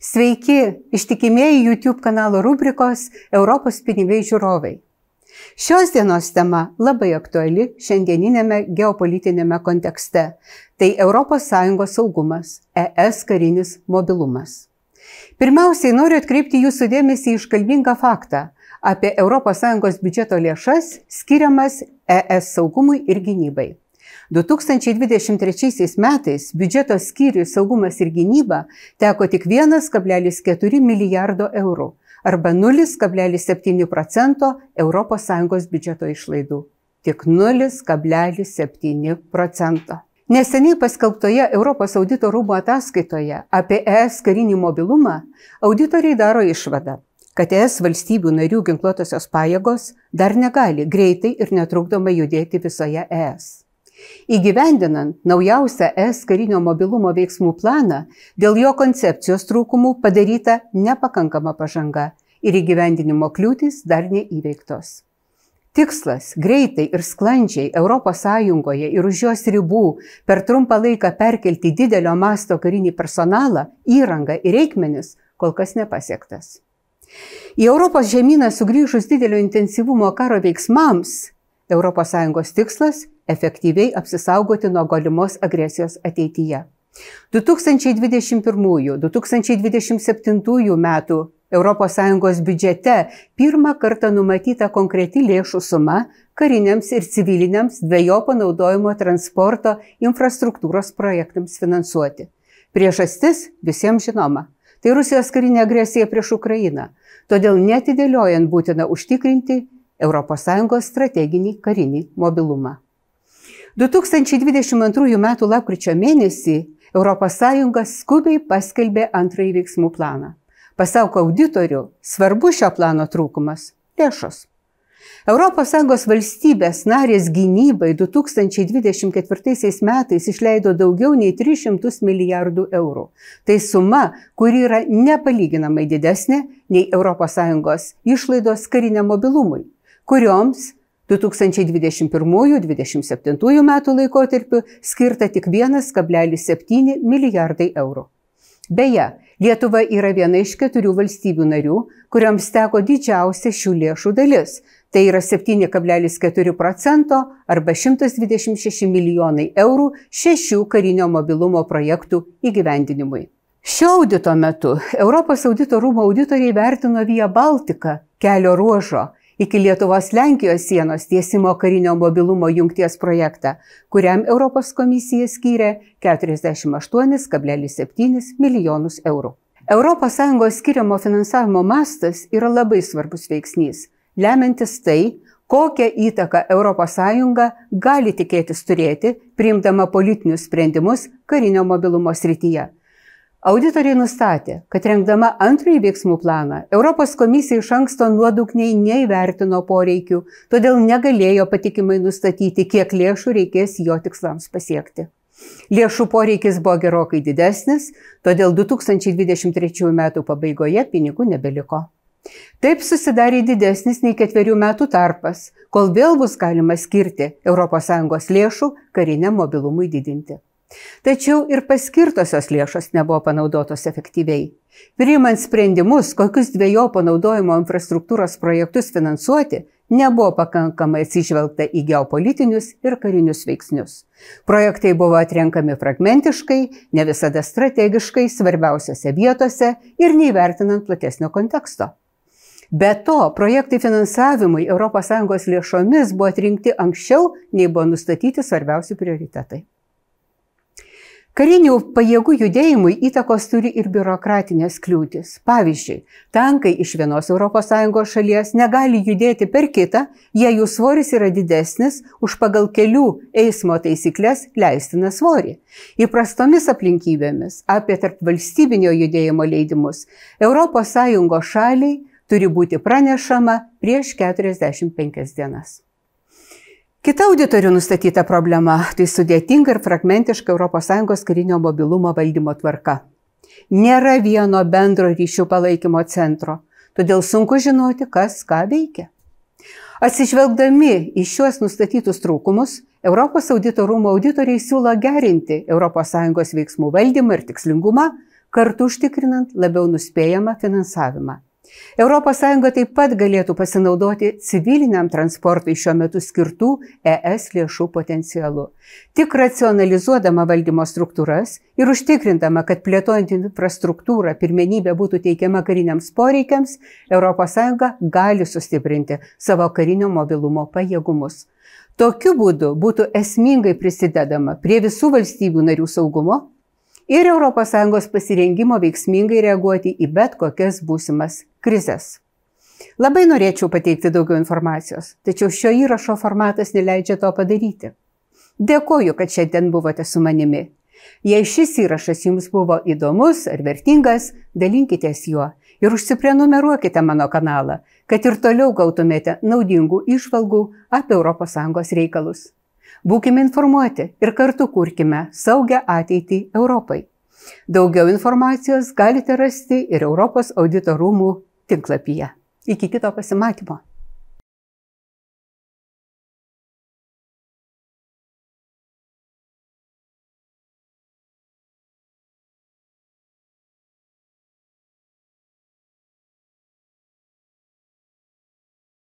Sveiki, ištikimieji YouTube kanalo rubrikos Europos pinigai žiūrovai. Šios dienos tema labai aktuali šiandieninėme geopolitinėme kontekste. Tai ES saugumas, ES karinis mobilumas. Pirmiausiai noriu atkreipti jūsų dėmesį į iškalbingą faktą apie ES biudžeto lėšas skiriamas ES saugumui ir gynybai. 2023 metais biudžeto skyriui saugumas ir gynyba teko tik 1,4 milijardo eurų arba 0,7% ES biudžeto išlaidų. Tik 0,7%. Neseniai paskelbtoje Europos audito rūmų ataskaitoje apie ES karinį mobilumą auditoriai daro išvadą, kad ES valstybių narių ginkluotosios pajėgos dar negali greitai ir netrukdomai judėti visoje ES. Įgyvendinant naujausią ES karinio mobilumo veiksmų planą, dėl jo koncepcijos trūkumų padaryta nepakankama pažanga ir įgyvendinimo kliūtys dar neįveiktos. Tikslas greitai ir sklandžiai ES ir už jos ribų per trumpą laiką perkelti didelio masto karinį personalą, įrangą ir reikmenis kol kas nepasiektas. Į Europos žemyną sugrįžus didelio intensyvumo karo veiksmams, ES tikslas efektyviai apsisaugoti nuo galimos agresijos ateityje. 2021-2027 metų ES biudžete pirmą kartą numatyta konkreti lėšų suma kariniams ir civiliniams dvejopo naudojimo transporto infrastruktūros projektams finansuoti. Priežastis visiems žinoma. Tai Rusijos karinė agresija prieš Ukrainą. Todėl neatidėliojant būtina užtikrinti ES strateginį karinį mobilumą. 2022 m. lapkričio mėnesį ES skubiai paskelbė antrąjį veiksmų planą. Pasak auditorių, svarbu šio plano trūkumas – lėšos. ES valstybės narės gynybai 2024 metais išleido daugiau nei 300 milijardų eurų. Tai suma, kuri yra nepalyginamai didesnė nei ES išlaidos kariniam mobilumui, kurioms 2021-2027 metų laikotarpiu skirta tik 1,7 milijardai eurų. Beje, Lietuva yra viena iš 4 valstybių narių, kurioms teko didžiausia šių lėšų dalis. Tai yra 7,4% arba 126 milijonai eurų 6 karinio mobilumo projektų įgyvendinimui. Šio audito metu Europos audito rūmų auditoriai vertino Via Baltica kelio ruožo iki Lietuvos-Lenkijos sienos tiesimo karinio mobilumo jungties projektą, kuriam Europos komisija skyrė 48,7 milijonus eurų. ES skiriamo finansavimo mastas yra labai svarbus veiksnys, lemiantis tai, kokią įtaką ES gali tikėtis turėti, priimdama politinius sprendimus karinio mobilumo srityje. Auditoriai nustatė, kad rengdama antrąjį veiksmų planą, Europos komisija iš anksto nuodugniai neįvertino poreikių, todėl negalėjo patikimai nustatyti, kiek lėšų reikės jo tikslams pasiekti. Lėšų poreikis buvo gerokai didesnis, todėl 2023 metų pabaigoje pinigų nebeliko. Taip susidarė didesnis nei 4 metų tarpas, kol vėl bus galima skirti ES lėšų kariniam mobilumui didinti. Tačiau ir paskirtosios lėšos nebuvo panaudotos efektyviai. Priimant sprendimus, kokius dvejopo naudojimo infrastruktūros projektus finansuoti, nebuvo pakankamai atsižvelgta į geopolitinius ir karinius veiksnius. Projektai buvo atrenkami fragmentiškai, ne visada strategiškai, svarbiausiose vietose ir neįvertinant platesnio konteksto. Be to, projektai finansavimui ES lėšomis buvo atrinkti anksčiau, nei buvo nustatyti svarbiausi prioritetai. Karinių pajėgų judėjimui įtakos turi ir biurokratinės kliūtis. Pavyzdžiui, tankai iš vienos ES šalies negali judėti per kitą, jei jų svoris yra didesnis už pagal kelių eismo taisyklės leistiną svorį. Įprastomis aplinkybėmis apie tarpvalstybinio judėjimo leidimus ES šaliai turi būti pranešama prieš 45 dienas. Kita auditorių nustatyta problema – tai sudėtinga ir fragmentiška ES karinio mobilumo valdymo tvarka. Nėra vieno bendro ryšių palaikymo centro, todėl sunku žinoti, kas ką veikia. Atsižvelgdami į šiuos nustatytus trūkumus, Europos audito rūmų auditoriai siūlo gerinti ES veiksmų valdymą ir tikslingumą, kartu užtikrinant labiau nuspėjamą finansavimą. ES taip pat galėtų pasinaudoti civiliniam transportui šiuo metu skirtų ES lėšų potencialu. Tik racionalizuodama valdymo struktūras ir užtikrindama, kad plėtojant infrastruktūrą pirmenybė būtų teikiama kariniams poreikiams, ES gali sustiprinti savo karinio mobilumo pajėgumus. Tokiu būdu būtų esmingai prisidedama prie visų valstybių narių saugumo ir ES pasirengimo veiksmingai reaguoti į bet kokias būsimas krizes. Labai norėčiau pateikti daugiau informacijos, tačiau šio įrašo formatas neleidžia to padaryti. Dėkoju, kad šiandien buvote su manimi. Jei šis įrašas jums buvo įdomus ar vertingas, dalinkitės juo ir užsiprenumeruokite mano kanalą, kad ir toliau gautumėte naudingų įžvalgų apie ES reikalus. Būkime informuoti ir kartu kurkime saugią ateitį Europai. Daugiau informacijos galite rasti ir Europos audito rūmų tinklapyje. Iki kito pasimatymo.